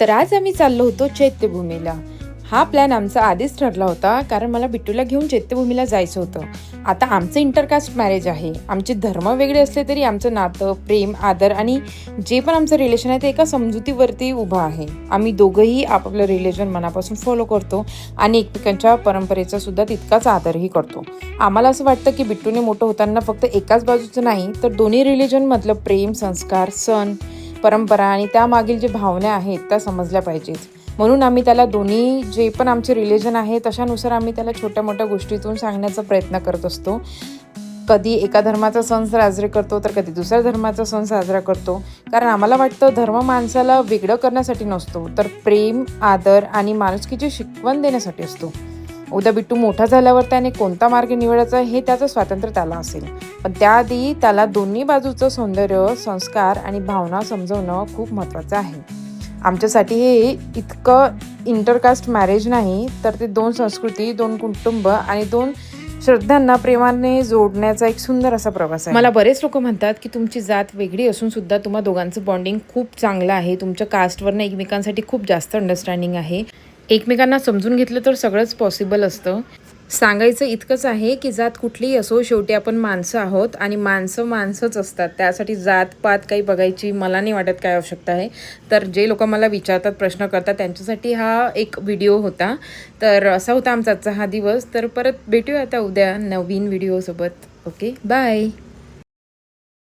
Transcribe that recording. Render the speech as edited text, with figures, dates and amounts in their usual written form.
तर आज आम्ही चाललो होतो चैत्यभूमीला। हा प्लॅन आमचा आधीच ठरला होता, कारण मला बिट्टूला घेऊन चैत्यभूमीला जायचं होतं। आता आमचं इंटरकास्ट मॅरेज आहे। आमचे धर्म वेगळे असले तरी आमचं नातं, प्रेम, आदर आणि जे पण आमचं रिलेशन आहे ते एका समजुतीवरती उभं आहे। आम्ही दोघंही आपापलं रिलिजन मनापासून फॉलो करतो आणि एकमेकांच्या परंपरेचा सुद्धा तितकाच आदरही करतो। आम्हाला असं वाटतं की बिट्टूने मोठं होताना फक्त एकाच बाजूचं नाही, तर दोन्ही रिलिजनमधलं प्रेम, संस्कार, सण, परंपरा आणि त्यामागील जे भावना आहेत त्या समजल्या पाहिजेत। म्हणून आम्ही त्याला दोन्ही जे पण आमचे रिलिजन आहे तशानुसार आम्ही त्याला छोट्या मोठ्या गोष्टीतून सांगण्याचा प्रयत्न करत असतो। कधी एका धर्माचा सण साजरे करतो तर कधी दुसऱ्या धर्माचा सण साजरा करतो, कारण आम्हाला वाटतं धर्म माणसाला वेगळं करण्यासाठी नसतो, तर प्रेम, आदर आणि माणुसकीची शिकवण देण्यासाठी असतो। उद्या बिट्टू मोठा झाल्यावर त्याने कोणता मार्ग निवडायचा हे त्याचं स्वातंत्र्य त्याला असेल, पण त्याआधी त्याला दोन्ही बाजूचं सौंदर्य, संस्कार आणि भावना समजवणं खूप महत्त्वाचं आहे। आमच्यासाठी हे इतकं इंटरकास्ट मॅरेज नाही, तर ते दोन संस्कृती, दोन कुटुंब आणि दोन श्रद्धांना प्रेमाने जोडण्याचा एक सुंदर असा प्रवास आहे। मला बरेच लोक म्हणतात की तुमची जात वेगळी असून सुद्धा तुम्हा दोघांचं बॉन्डिंग खूप चांगलं आहे, तुमच्या कास्टवरनं एकमेकांसाठी खूप जास्त अंडरस्टँडिंग आहे, एकमेकांना समजून घेतलं तर सगळंच पॉसिबल असतं। सांगायचं इतकंच आहे की जात कुठलीही असो, शेवटी आपण माणसं आहोत आणि माणसं माणसंच असतात। त्यासाठी जात पात काही बघायची मला नाही वाटत काय आवश्यकता आहे। तर जे लोक मला विचारतात, प्रश्न करतात, त्यांच्यासाठी हा एक व्हिडिओ होता। तर असा होता आमचा आजचा हा दिवस। तर परत भेटूया आता उद्या नवीन व्हिडिओसोबत। Okay, bye.